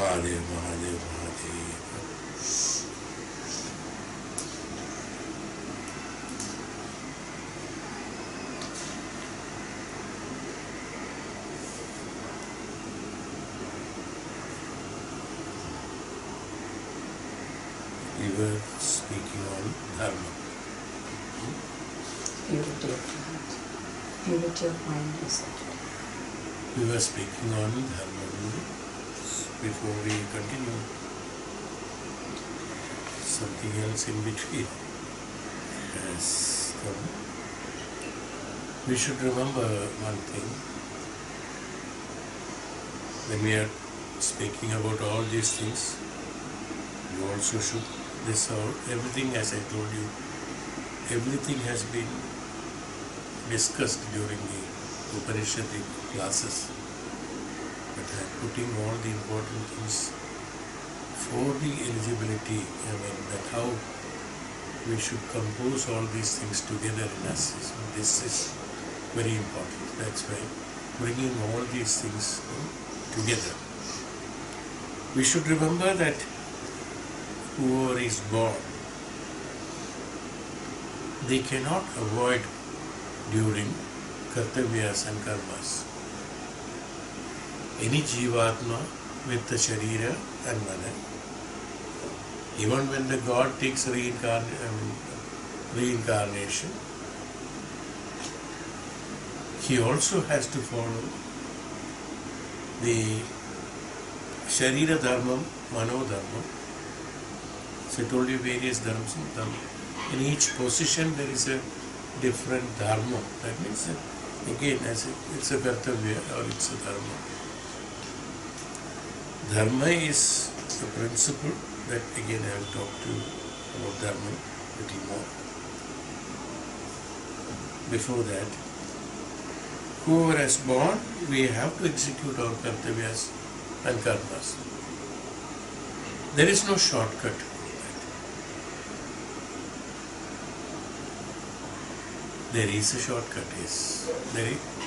Mahadev, Mahadev, Mahadev. We were speaking on Dharma. Purity of mind. Purity of mind is that. We were speaking on Dharma. Before we continue, something else in between has come. We should remember one thing. When we are speaking about all these things, you also should this out. Everything, as I told you, everything has been discussed during the Upanishadic classes. But I am putting all the important things for the eligibility, that how we should compose all these things together in us. This is very important. That's why bringing all these things together. We should remember that whoever is born, they cannot avoid during kartavyas and karmas. Any jivatma with the sharira and mana, even when the God takes reincarnation, he also has to follow the sharira dharmam, mano dharmam. So I told you various dharmas. In each position there is a different dharma. That means again it's a kartavya or it's a dharma. Dharma is the principle that again I will talk to you about dharma a little more. Before that, whoever is born, we have to execute our kartavyas and karmas. There is no shortcut. There is a shortcut, yes.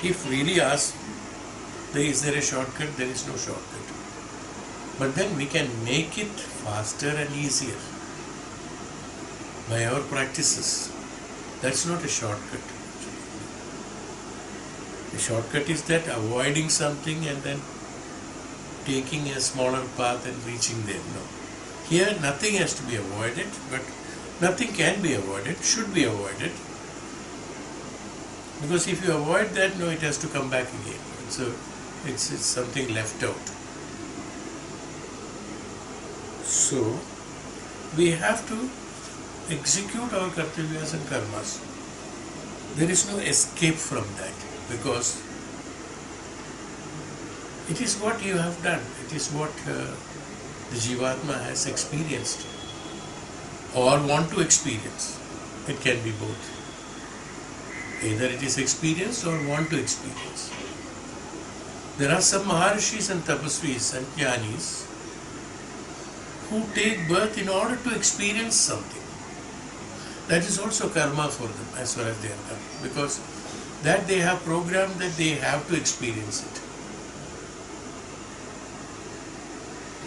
If really asked, is there a shortcut? There is no shortcut. But then we can make it faster and easier by our practices. That's not a shortcut. The shortcut is that avoiding something and then taking a smaller path and reaching there. No. Here nothing has to be avoided, but nothing can be avoided, should be avoided. Because if you avoid that, it has to come back again. So it's something left out. So we have to execute our kartavyas and karmas. There is no escape from that, because it is what you have done. It is what the Jivatma has experienced or want to experience. It can be both. Either it is experienced or want to experience. There are some Maharishis and Tapasvis and Jnanis who take birth in order to experience something. That is also karma for them as far as they are concerned, because that they have programmed that they have to experience it.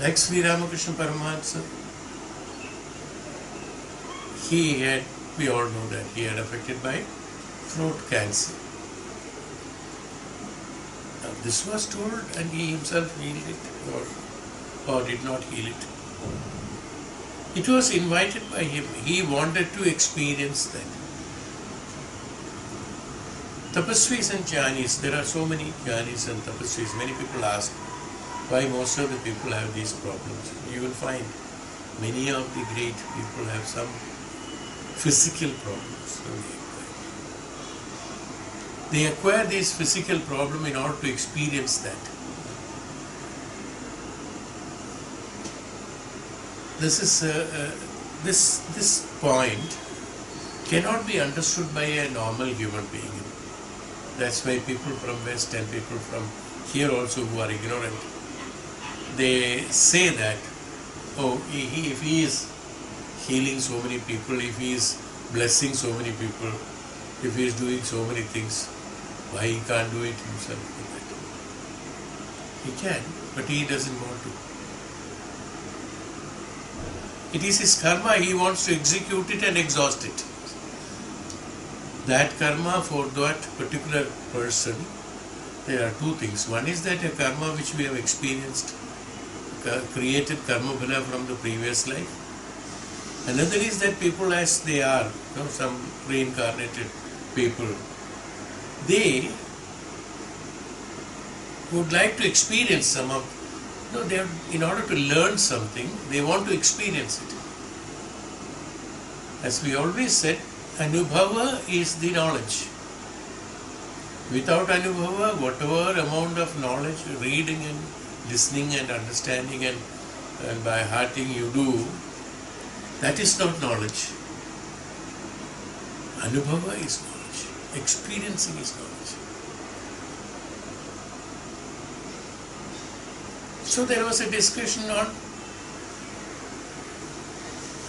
Like Sri Ramakrishna Paramahansa, we all know that he had affected by throat cancer. Now, this was told and he himself healed it or did not heal it. It was invited by him. He wanted to experience that. Tapasvis and Jnanis, there are so many Jnanis and Tapasvis. Many people ask why most of the people have these problems. You will find many of the great people have some physical problems. They acquire this physical problem in order to experience that. This point cannot be understood by a normal human being. That's why people from West and people from here also who are ignorant, they say that, if he is healing so many people, if he is blessing so many people, if he is doing so many things, why he can't do it himself? He can, but he doesn't want to. It is his karma, he wants to execute it and exhaust it. That karma for that particular person, there are two things. One is that a karma which we have experienced, created karma phala from the previous life. Another is that people as they are, some reincarnated people, they would like to experience some of, they are, in order to learn something, they want to experience it. As we always said, Anubhava is the knowledge. Without Anubhava, whatever amount of knowledge, reading and listening and understanding and by hearting you do, that is not knowledge. Anubhava is knowledge. Experiencing is knowledge. So there was a discussion on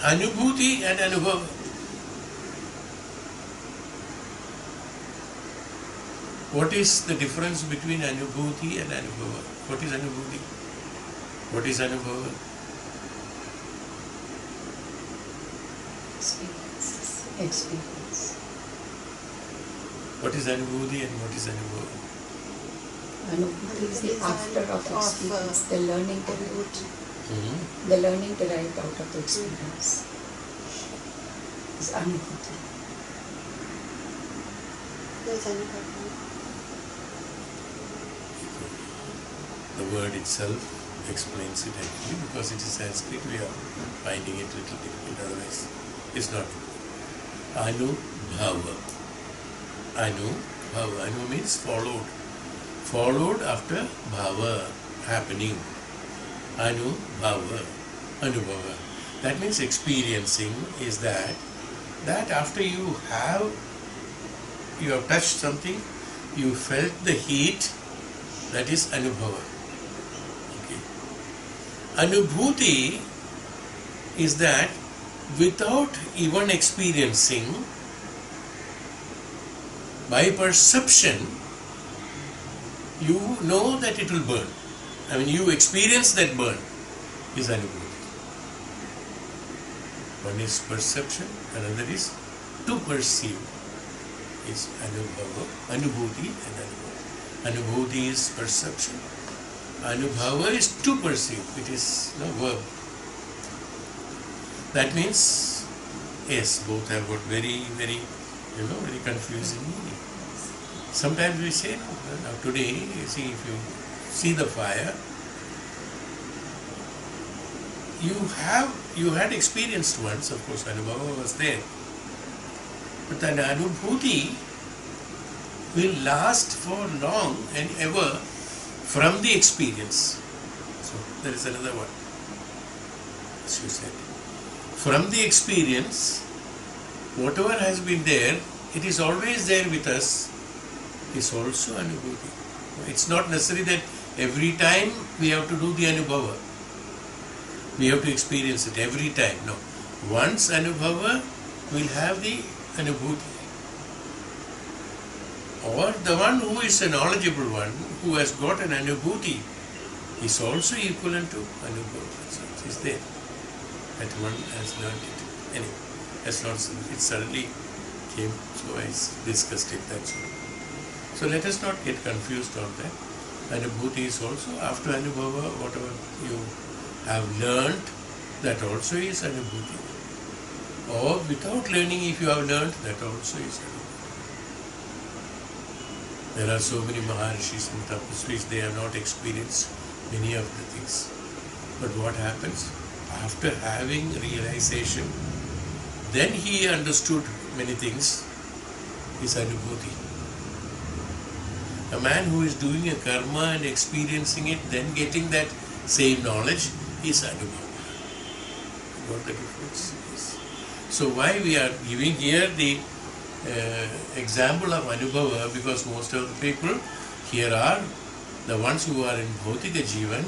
Anubhuti and Anubhava. What is the difference between Anubhuti and Anubhava? What is Anubhuti? What is Anubhava? Experience. What is Anubhuti and what is Anubhava? Anubhuti is the after of experience, the learning to write. The learning to write out of the experience is Anubhuti. The word itself explains it actually, because it is Sanskrit, we are finding it a little difficult, otherwise it's not. Anubhava. Anubhava. Anu means followed. Followed after bhava, happening. Anubhava. Anubhava. That means experiencing is that after you have touched something, you felt the heat, that is Anubhava. Okay. Anubhuti is that without even experiencing, by perception, you know that it will burn. I mean, you experience that burn is Anubhuti. One is perception, another is to perceive. Is Anubhava, Anubhuti and Anubhava. Anubhuti is perception. Anubhava is to perceive. It is no verb. That means, yes, both have got very, very, very confusing meaning. Sometimes we say, now today, you see, if you see the fire, you had experienced once, of course, Anubhava was there. But an Anubhuti will last for long and ever from the experience. So there is another one, as you said. From the experience, whatever has been there, it is always there with us, is also Anubhuti. It's not necessary that every time we have to do the Anubhava. We have to experience it every time. No. Once Anubhava, we'll have the Anubhuti. Or the one who is a knowledgeable one, who has got an Anubhuti, is also equivalent to Anubhava. So it is there. That one has learned it. Anyway, that's not, it suddenly came, so I discussed it, that's all. So let us not get confused on that. Anubhuti is also, after Anubhava, whatever you have learned, that also is Anubhuti. Or without learning, if you have learned, that also is Anubhuti. There are so many Maharishis and Tapasvis, they have not experienced many of the things. But what happens? After having realization, then he understood many things, is Anubhuti. A man who is doing a karma and experiencing it, then getting that same knowledge, is Anubhava. Got the difference? Yes. So why we are giving here the example of Anubhava, because most of the people here are the ones who are in Bhautika Jivan,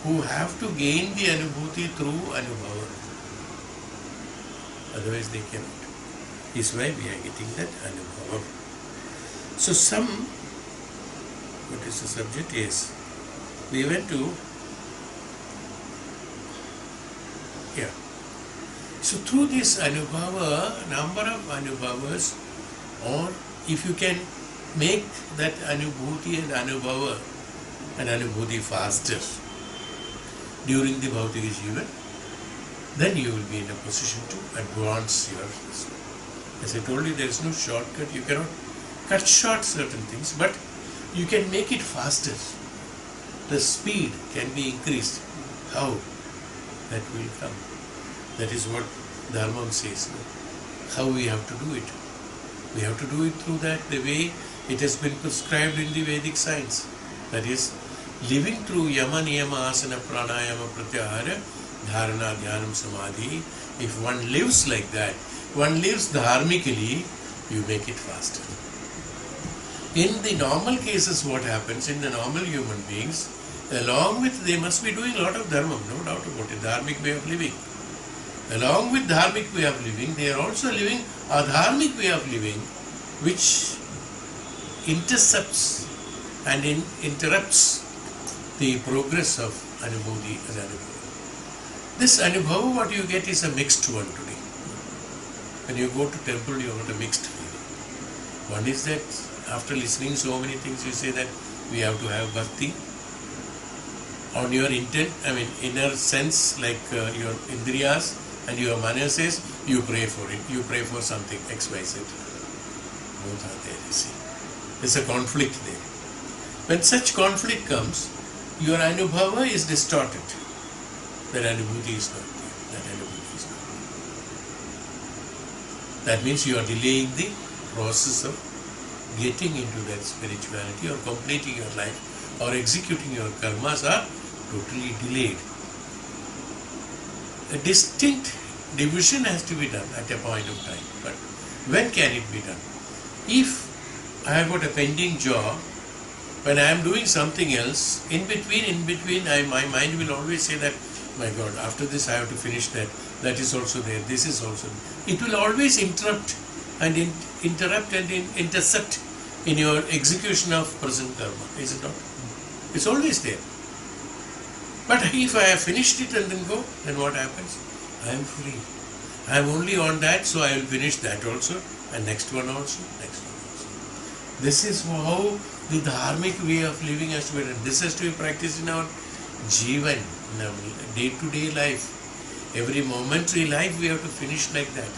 who have to gain the Anubhuti through Anubhava. Otherwise they cannot. This is why we are getting that Anubhava. So what is the subject? Yes. We went to, So through this anubhava, number of anubhavas, or if you can make that anubhuti and anubhava and anubhuti faster during the bhautika jivan, then you will be in a position to advance your. As I told you, there is no shortcut. You cannot cut short certain things, but you can make it faster. The speed can be increased. How? That will come. That is what Dharma says. How we have to do it. We have to do it through that, the way it has been prescribed in the Vedic science. That is, living through yama, niyama, asana, pranayama, pratyahara, dharana, dhyanam, samadhi. If one lives like that, one lives dharmically, you make it faster. In the normal cases, what happens in the normal human beings, along with, they must be doing a lot of dharma, no doubt about it, dharmic way of living. Along with dharmic way of living, they are also living a dharmic way of living, which intercepts and interrupts the progress of anubhuti and anubhava. This anubhava, what you get is a mixed one today. When you go to temple, you have a mixed feeling. One is that after listening so many things, you say that we have to have bhakti on your intent, inner sense, like your indriyas and your manases, you pray for it. You pray for something, X, Y, Z. Both are there, you see. There's a conflict there. When such conflict comes, your anubhava is distorted. That anubhuti is not there. That anubhuti is not there. That means you are delaying the process of getting into that spirituality or completing your life or executing your karmas are totally delayed. A distinct division has to be done at a point of time. But when can it be done? If I have got a pending job, when I am doing something else, in between, my mind will always say that, my God, after this I have to finish that. That is also there. This is also there. It will always interrupt and intercept in your execution of present karma. Is it not? It's always there. But if I have finished it and then go, then what happens? I am free. I am only on that, so I will finish that also, and next one also, next one also. This is how the dharmic way of living has to be done. This has to be practiced in our jivan, in our day-to-day life. Every momentary life we have to finish like that.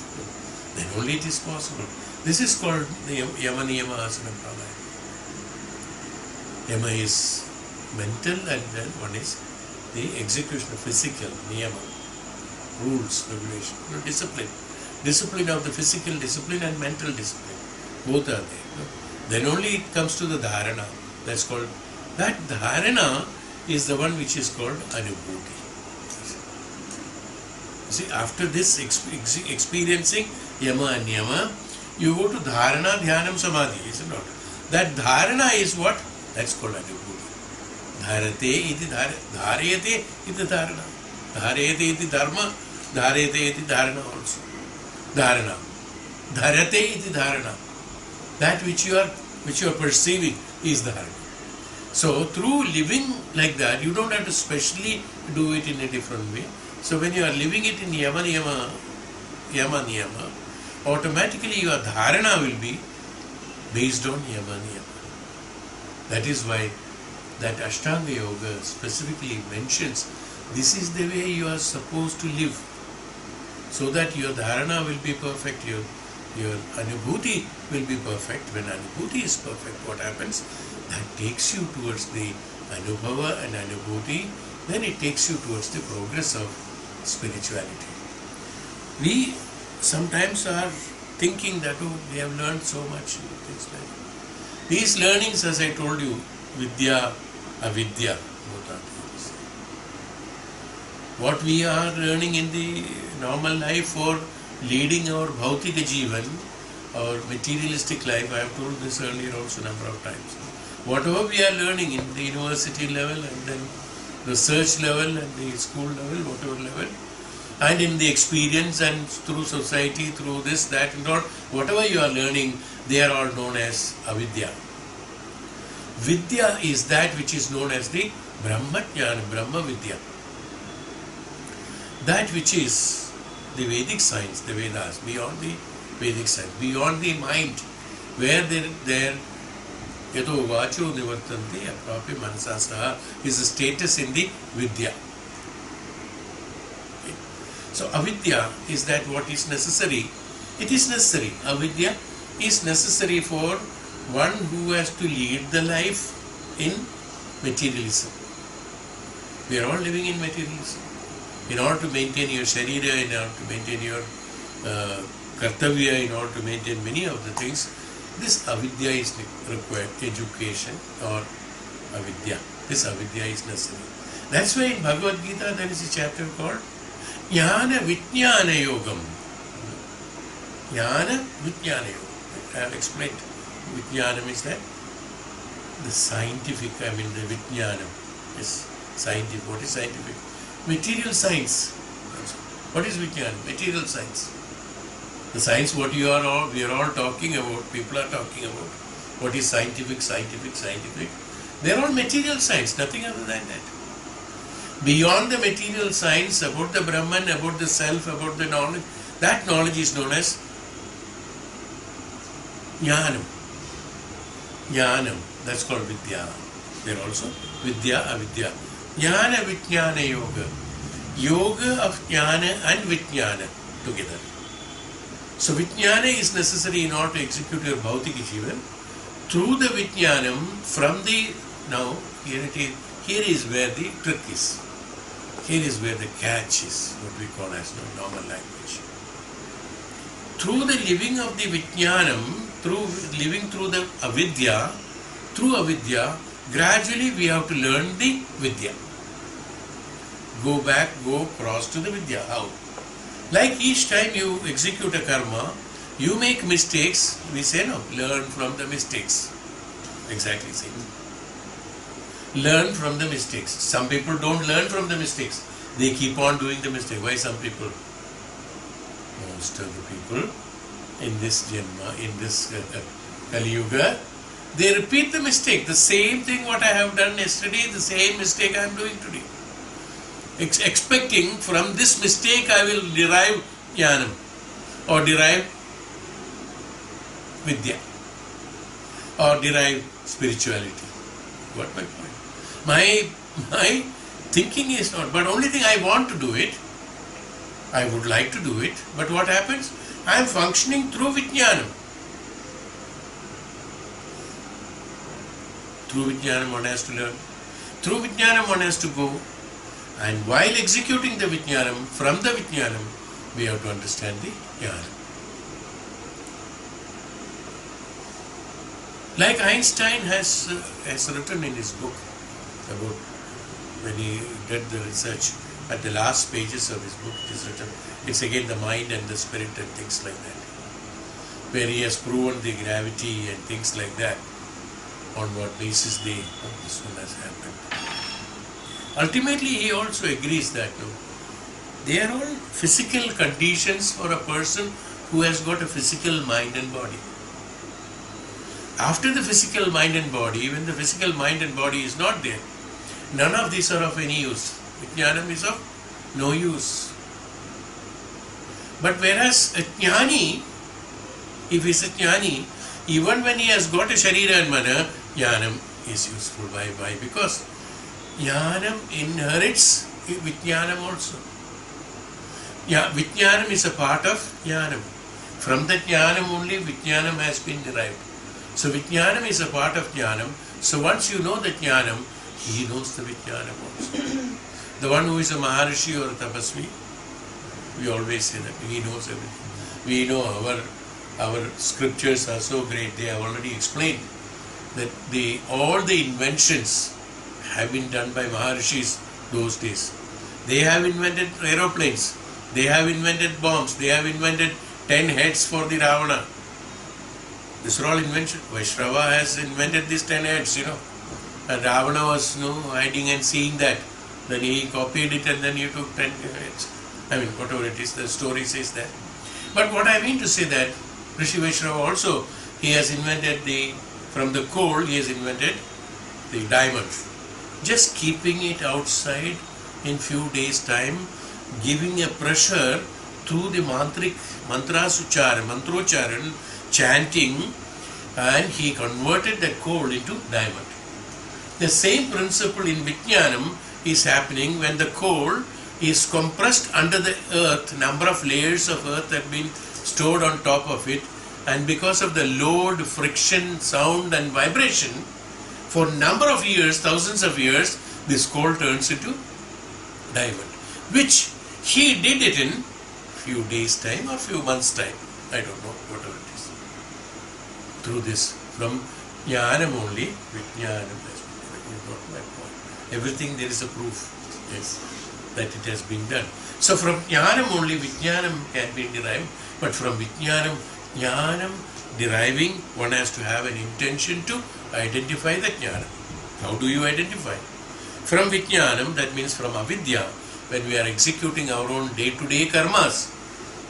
Then only it is possible. This is called the yama, niyama, asana, pranayama. Yama is mental, and then one is the execution of physical, niyama, rules, regulation, discipline. Discipline of the physical discipline and mental discipline. Both are there. Then only it comes to the dharana. That's called, that dharana is the one which is called anubhuti. See, after this experiencing yama and niyama, you go to dharana, dhyanam, samadhi, is it not? That dharana is what? That's called anubhuti. Dharate iti dharayate iti dharana. Dharayate iti dharma, dharayate iti dharana also. Dharana. Dharate iti dharana. That which you are perceiving is dharana. So through living like that, you don't have to specially do it in a different way. So when you are living it in yama niyama, automatically your dharana will be based on yama niyama. That is why that Ashtanga Yoga specifically mentions this is the way you are supposed to live, so that your dharana will be perfect, your anubhuti will be perfect. When anubhuti is perfect, what happens? That takes you towards the anubhava and anubhuti, then it takes you towards the progress of spirituality. We sometimes are thinking that, oh, we have learned so much, things like that. These learnings, as I told you, vidya, avidya, both are things. What we are learning in the normal life for leading our bhautika jivan, our materialistic life, I have told this earlier also number of times. Whatever we are learning in the university level and then research level and the school level, whatever level, and in the experience and through society, through this, that and all, whatever you are learning, they are all known as avidya. Vidya is that which is known as the Brahma Jnana, Brahma Vidya. That which is the Vedic science, the Vedas, beyond the Vedic science, beyond the mind, where there yato vacho nivartanti aprapi manasa saha is a status in the Vidya. Okay. So avidya is that what is necessary. It is necessary. Avidya is necessary for one who has to lead the life in materialism. We are all living in materialism. In order to maintain your sharira, in order to maintain your kartavya, in order to maintain many of the things, this avidya is required, education or avidya. This avidya is necessary. That's why in Bhagavad Gita there is a chapter called Jnana Vijnana Yogam. Jnana Vijnana Yogam. I have explained. Vijnanam is that the scientific, the Vijnanam is scientific. What is scientific? Material science. What is Vijnanam? Material science. The science what we are all talking about, people are talking about. What is scientific? They are all material science, nothing other than that. Beyond the material science, about the Brahman, about the self, about the knowledge, that knowledge is known as Jnanam. Jnanam, that's called Vidya. There also Vidya, Avidya. Jnana Vijnana Yoga. Yoga of Jnana and Vijnana together. So Vijnana is necessary in order to execute your Bhautika Jivan. Through the Vijnanam, from the, now here is where the trick is. Here is where the catch is, what we call as normal language. Through the living of the Vijnanam, through living through the Avidya, gradually we have to learn the Vidya. Go cross to the Vidya. How? Like each time you execute a karma, you make mistakes, we say no, learn from the mistakes. Exactly same. Learn from the mistakes. Some people don't learn from the mistakes. They keep on doing the mistake. Why some people? Most of the people in this Janma, in this Kali Yuga, they repeat the mistake. The same thing what I have done yesterday, the same mistake I am doing today. Expecting from this mistake I will derive Jnanam or derive Vidya or derive spirituality. What my point? My thinking is not, but only thing I want to do it, I would like to do it, but what happens? I am functioning through Vijnanam. Through Vijnanam one has to learn. Through Vijnanam one has to go. And while executing the Vijnanam, from the Vijnanam, we have to understand the Jnana. Like Einstein has written in his book about when he did the research, at the last pages of his book it is written, it's again the mind and the spirit and things like that, where he has proven the gravity and things like that, on what basis this one has happened. Ultimately, he also agrees that they are all physical conditions for a person who has got a physical mind and body. After the physical mind and body, when the physical mind and body is not there, none of these are of any use. Vijnanam is of no use. But whereas a jnani, if he is a jnani, even when he has got a sharira and mana, jnanam is useful. Why? Because jnanam inherits Vijnanam also. Vijnanam is a part of jnanam. From the jnanam only Vijnanam has been derived. So Vijnanam is a part of jnanam. So once you know the jnanam, he knows the Vijnanam also. The one who is a Maharishi or a Tapasvi, we always say that he knows everything. We know our scriptures are so great. They have already explained that all the inventions have been done by Maharishis those days. They have invented aeroplanes. They have invented bombs. They have invented 10 heads for the Ravana. These are all inventions. Vaishrava has invented these 10 heads, And Ravana was hiding and seeing that. Then he copied it and then he took 10 heads. Whatever it is, the story says that. But what I mean to say that Rishi Vaishrava also, he has invented from the coal, he has invented the diamond. Just keeping it outside in few days' time, giving a pressure through the mantrocharan, chanting, and he converted that coal into diamond. The same principle in Vijnanam is happening when the coal is compressed under the earth. Number of layers of earth have been stored on top of it, and because of the load, friction, sound and vibration, for number of years, thousands of years, this coal turns into diamond, which he did it in few days time or few months time. I don't know, whatever it is. Through this, from Jnanam only, Vijnanam has been. You got my point. Everything there is a proof, yes, that it has been done. So from Jnanam only Vijnanam can be derived, but from Vijnanam, Jnanam deriving, one has to have an intention to identify the Jnanam. How do you identify? From Vijnanam, that means from avidya, when we are executing our own day-to-day karmas,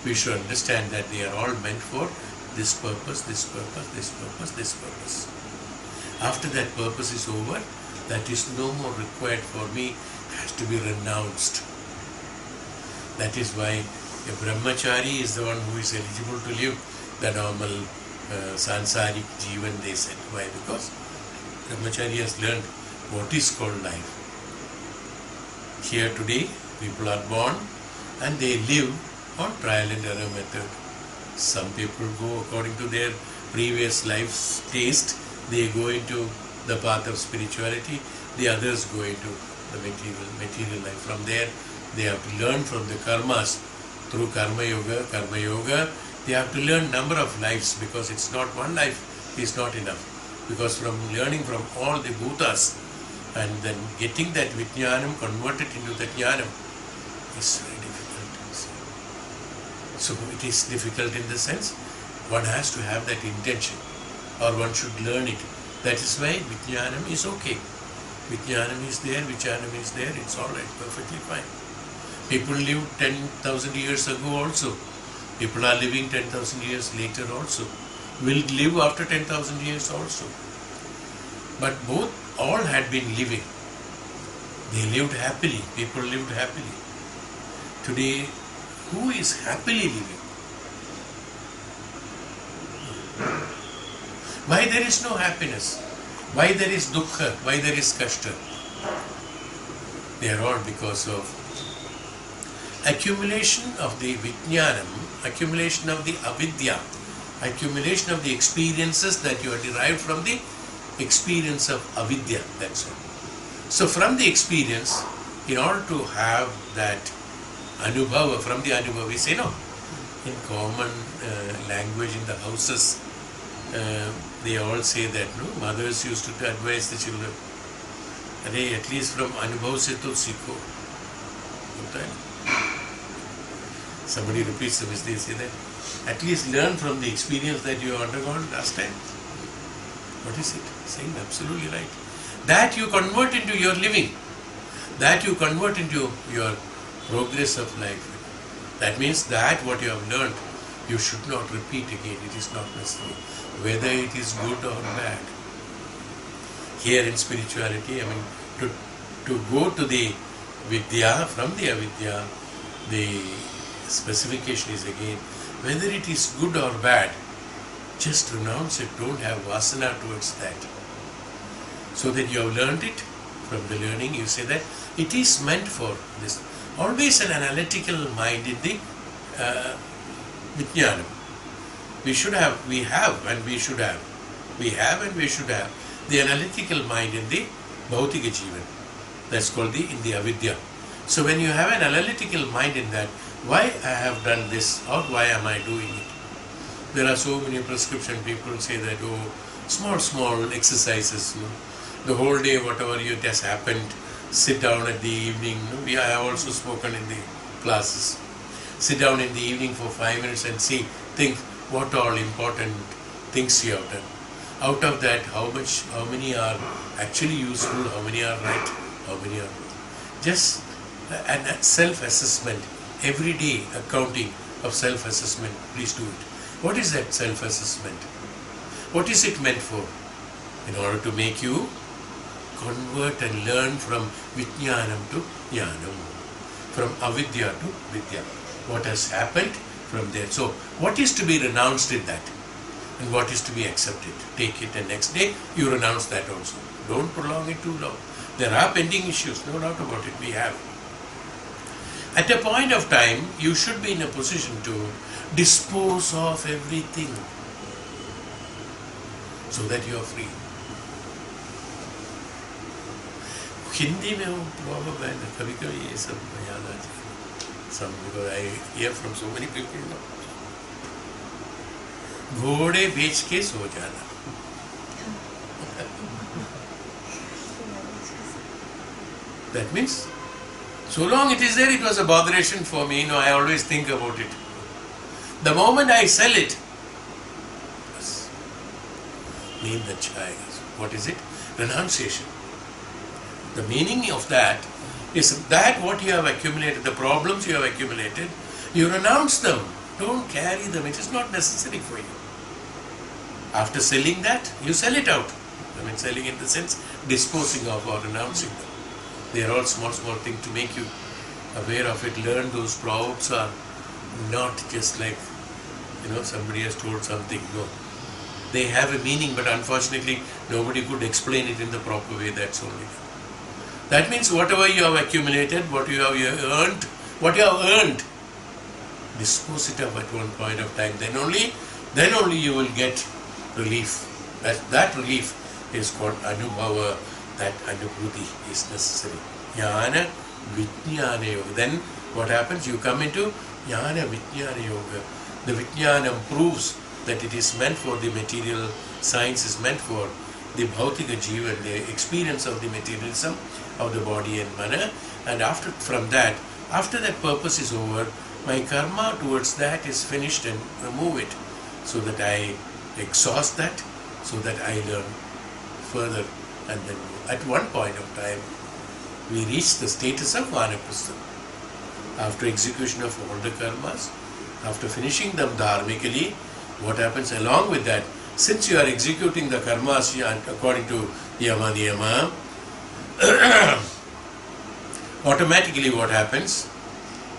we should understand that they are all meant for this purpose, this purpose, this purpose, this purpose. After that purpose is over, that is no more required for me, has to be renounced. That is why a brahmachari is the one who is eligible to live the normal sansaric jivan, they said. Why? Because brahmachari has learned what is called life. Here today, people are born and they live on trial and error method. Some people go according to their previous life's taste, they go into the path of spirituality, the others go into the material life. From there, they have to learn from the karmas through karma yoga. They have to learn number of lives, because it's not one life is not enough. Because from learning from all the bhutas and then getting that Vijnanam converted into the Jnanam is very difficult. So it is difficult in the sense one has to have that intention, or one should learn it. That is why Vijnanam is okay. Vijnanam is there, Vijnanam is there, it's alright, perfectly fine. People lived 10,000 years ago also. People are living 10,000 years later also. Will live after 10,000 years also. But all had been living. They lived happily. People lived happily. Today, who is happily living? Why there is no happiness? Why there is dukkha? Why there is kashta? They are all because of accumulation of the Vijnanam, accumulation of the avidya, accumulation of the experiences that you are derived from the experience of avidya, that's all. So from the experience, in order to have that anubhava, from the anubhava, we say no. In common language in the houses, they all say that no, mothers used to advise the children, at least from anubhav se to sikho. Somebody repeats the mistake, they say that at least learn from the experience that you have undergone last time. What is it? Saying absolutely right. That you convert into your living. That you convert into your progress of life. That means that what you have learned, you should not repeat again. It is not necessary. Whether it is good or bad. Here in spirituality, to go to the vidya, from the avidya, the specification is again, whether it is good or bad, just renounce it, don't have vasana towards that. So that you have learned it, from the learning you say that it is meant for this. Always an analytical mind in the Vijnanam. We have and we should have the analytical mind in the Bhautika Jivan. That's called in the avidya. So when you have an analytical mind in that, why I have done this or why am I doing it? There are so many prescription people say that, small exercises, the whole day whatever it has happened, sit down at the evening. I have also spoken in the classes. Sit down in the evening for 5 minutes and think what all important things you have done. Out of that, how many are actually useful, how many are right, how many are wrong. Just an self-assessment, every day accounting of self-assessment, please do it. What is that self-assessment? What is it meant for? In order to make you convert and learn from Vijnanam to Jnanam, from avidya to vidya. what has happened from there. So, what is to be renounced in that? And what is to be accepted? Take it, and next day you renounce that also. Don't prolong it too long. There are pending issues, no doubt about it, we have. At a point of time, you should be in a position to dispose of everything so that you are free. Hindi में वो problem है ना, कभी कभी ये सब याद आ जाए. Some, because I hear from so many people now. घोड़े बेच के सो जाना. That means, so long it is there, it was a botheration for me. I always think about it. The moment I sell it, name the child. What is it? Renunciation. The meaning of that is that what you have accumulated, the problems you have accumulated, you renounce them. Don't carry them. It is not necessary for you. After selling that, you sell it out. Selling in the sense, disposing of or renouncing them. They are all small things to make you aware of it. Learn those proverbs are not just like, somebody has told something. No. They have a meaning, but unfortunately, nobody could explain it in the proper way. That's only. That means whatever you have accumulated, what you have earned, dispose it of at one point of time. Then only you will get relief. That relief is called Anubhava. That Anubhuti is necessary. Jnana Vijnana Yoga. Then what happens? You come into Jnana Vijnana Yoga. The Vijnanam proves that it is meant for the material, science is meant for the Bhautika Jivan, the experience of the materialism of the body and mana. And after that purpose is over, my karma towards that is finished and remove it, so that I exhaust that, so that I learn further. And then at one point of time, we reach the status of Vanaprastha. After execution of all the karmas, after finishing them dharmically, what happens along with that? Since you are executing the karmas according to Yama Niyama, automatically what happens?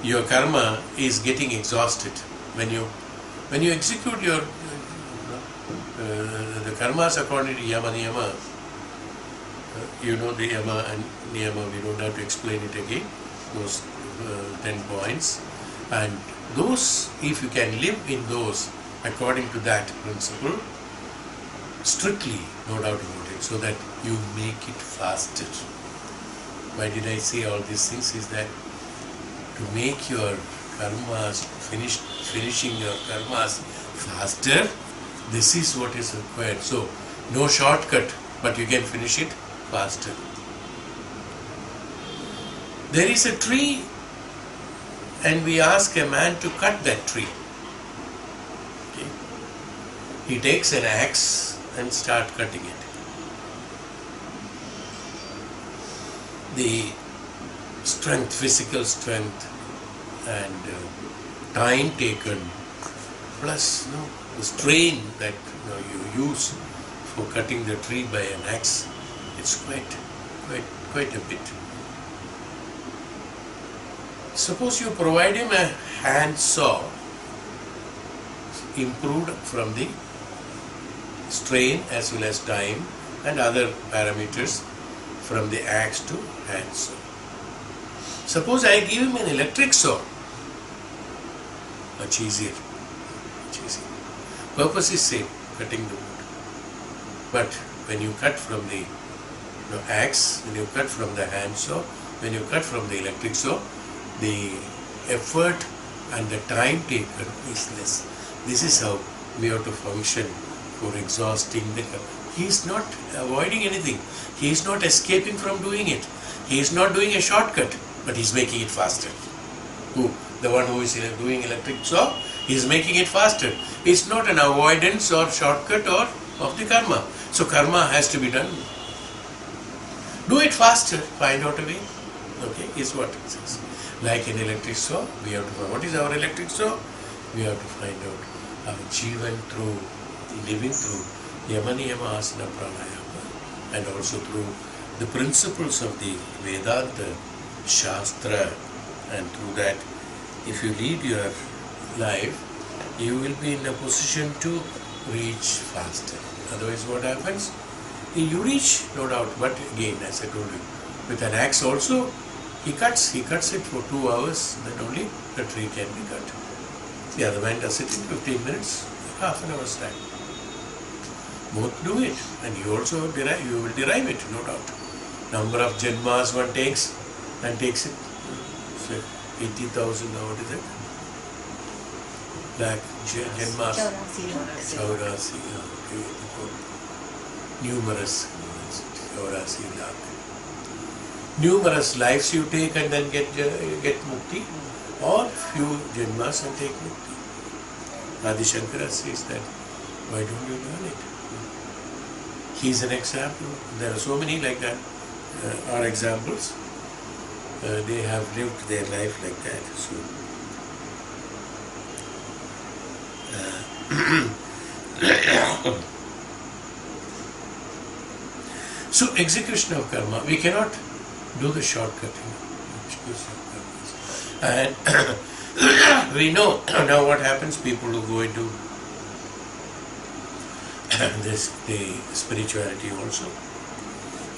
Your karma is getting exhausted. When you execute your the karmas according to Yama Niyama, the Yama and Niyama, we don't have to explain it again, those 10 points. And those, if you can live in those according to that principle, strictly, no doubt about it, so that you make it faster. Why did I say all these things? Is that to make your karmas, finishing your karmas faster, this is what is required. So, no shortcut, but you can finish it faster. There is a tree, and we ask a man to cut that tree. Okay. He takes an axe and start cutting it. The strength, physical strength, and time taken, plus the strain that you use for cutting the tree by an axe, it's quite a bit. Suppose you provide him a hand saw, improved from the strain as well as time and other parameters from the axe to hand saw. Suppose I give him an electric saw, much easier. Purpose is same, cutting the wood. But when you cut from the axe, when you cut from the hand saw, when you cut from the electric saw, the effort and the time taken is less. This is how we have to function for exhausting the karma. He is not avoiding anything. He is not escaping from doing it. He is not doing a shortcut, but he is making it faster. Who? The one who is doing electric saw, he is making it faster. It's not an avoidance or shortcut or of the karma. So karma has to be done. Do it faster. Find out a way. Okay, is what it says. Like an electric saw, we have to find. What is our electric saw? We have to find out our Jivan through living through Yama Niyama Asana Pranayama, and also through the principles of the Vedanta Shastra, and through that if you lead your life, you will be in a position to reach faster. Otherwise, what happens? You reach, no doubt, but again, as I told you, with an axe also, he cuts it for 2 hours, then only the tree can be cut. The other man does it in 15 minutes, half an hour's time. Both do it, and you also you will derive it, no doubt. Number of janmas one takes, and takes it, so 80,000, what is it? Lakh janmas. Chaurasi, numerous, Chaurasi lakh. Numerous lives you take and then get mukti, or few janmas and take mukti. Adi Shankara says that, why don't you learn it? He is an example. There are so many like that, are examples. They have lived their life like that. So execution of karma, we cannot do the shortcut. And we know now what happens. People who go into the spirituality also,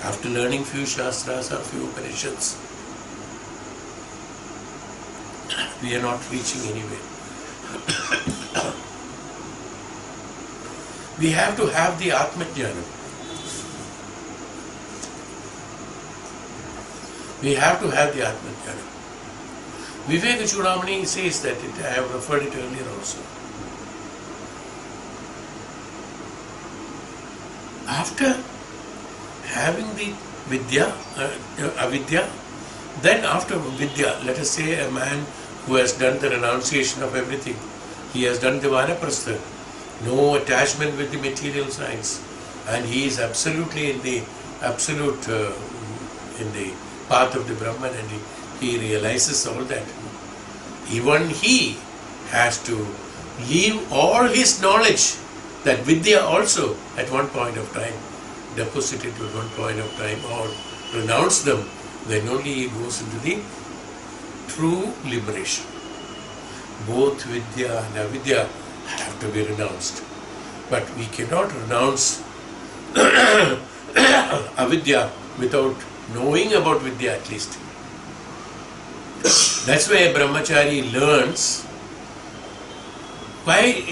after learning few shastras or few Upanishads, we are not reaching anywhere. We have to have the Atma Jnana. We have to have the Atma Jnana. Viveka Chudamani says that, I have referred it earlier also. After having the Vidya, Avidya, then after Vidya, let us say a man who has done the renunciation of everything, he has done the Vanaprastha, no attachment with the material science, and he is absolutely in the absolute in the path of the Brahman, and he realizes all that. Even he has to leave all his knowledge, that Vidya also at one point of time, deposit it at one point of time, or renounce them, then only he goes into the true liberation. Both Vidya and Avidya have to be renounced. But we cannot renounce Avidya without knowing about Vidya at least. That's why a brahmachari learns. Why,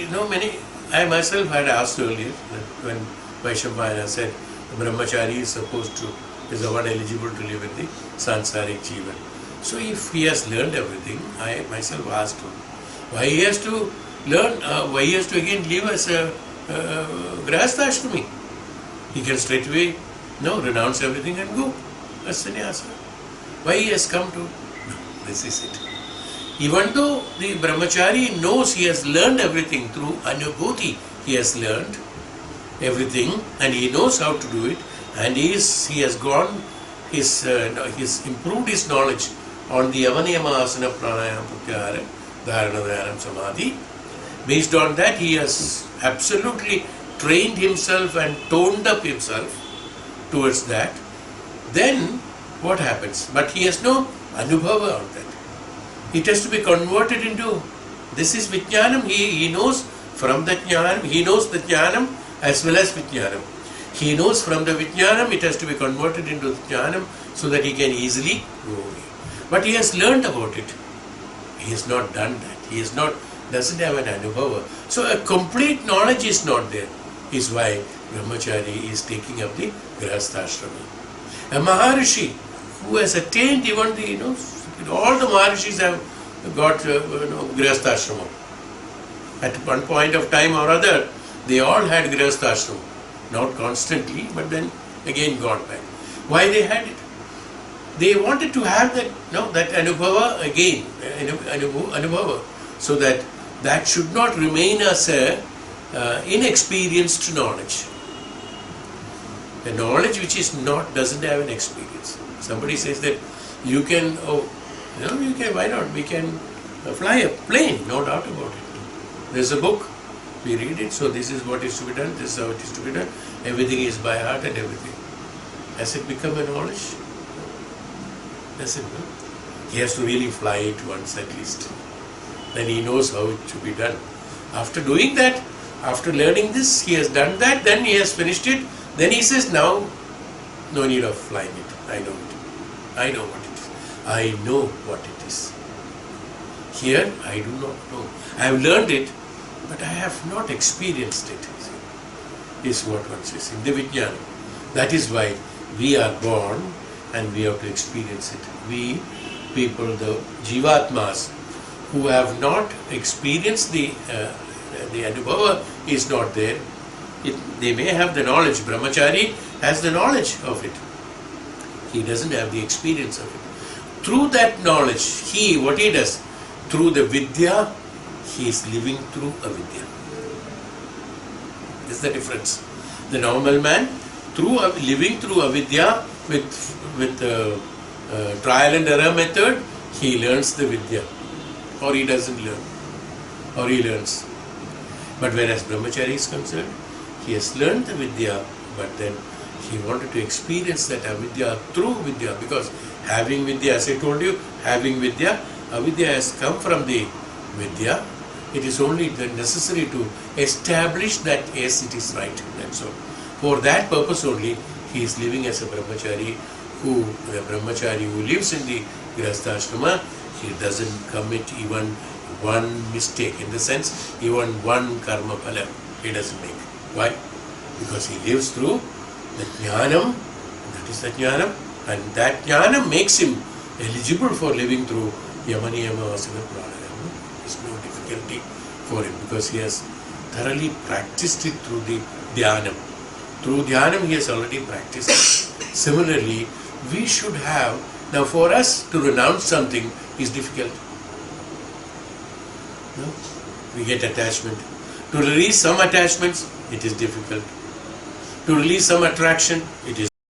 I myself had asked earlier that when Vaishambhayana said the brahmachari is the one eligible to live in the sansarik jivan. So if he has learned everything, I myself asked him, why he has to learn, why he has to again live as a grahastha-ashrami? He can straight away renounce everything and go as sannyasa. Why he has come to? This is it. Even though the brahmachari knows he has learned everything through anubhuti, he has learned everything and he knows how to do it, and he has gone, he's improved his knowledge on the Yavaniyama Asana Pranayama Pratyahara Dharana Dhyanam Samadhi. Based on that, he has absolutely trained himself and toned up himself towards that. Then what happens? But he has no anubhava on that. It has to be converted into, this is Vijnanam. He knows from the Jnanam, he knows the Jnanam as well as Vijnanam. He knows from the Vijnanam, it has to be converted into Jnanam so that he can easily go away. But he has learned about it. He has not done that. He doesn't have an anubhava. So a complete knowledge is not there. Is why brahmachari is taking up the grahastha-ashrama. A maharishi who has attained even the, all the maharishis have got grahastha-ashrama. At one point of time or other, they all had grahastha-ashrama. Not constantly, but then again gone back. Why they had it? They wanted to have that anubhava again, anubhava, so that should not remain as a inexperienced knowledge. The knowledge which is doesn't have an experience. Somebody says that you can, why not? We can fly a plane, no doubt about it. There's a book, we read it, so this is what is to be done, this is how it is to be done, everything is by heart and everything. Has it become a knowledge? Does it? He has to really fly it once at least. then he knows how it should be done. After doing that, after learning this, he has done that, then he has finished it, then he says, now, no need of flying it. I know it. I know what it is. I know what it is. Here, I do not know. I have learned it, but I have not experienced it, is what one says in the Vijnana. That is why we are born and we have to experience it. We people, the Jivatmas, who have not experienced the Anubhava is not there. They may have the knowledge. Brahmachari has the knowledge of it. He doesn't have the experience of it. Through that knowledge, what he does, through the Vidya, he is living through avidya. This is the difference. The normal man, living through avidya with trial and error method, he learns the Vidya. Or he doesn't learn. Or he learns. But whereas Brahmachari is concerned, he has learned the Vidya, but then he wanted to experience that avidya through Vidya, because having Vidya, as I told you, having Vidya, avidya has come from the Vidya. It is only necessary to establish that yes, it is right. That's all. For that purpose only, he is living as a brahmachari. The brahmachari who lives in the Grihastha-ashrama, he doesn't commit even one mistake. In the sense, even one karma phala, he doesn't make. Why? Because he lives through the jnanam. That is the jnanam, and that jnanam makes him eligible for living through yamaniyama vasana pranayama. There is no difficulty for him because he has thoroughly practiced it through the dhyanam. Through dhyanam he has already practiced it. Similarly, we should have, now for us to renounce something is difficult. No? We get attachment. To release some attachments, it is difficult. To release some attraction, it is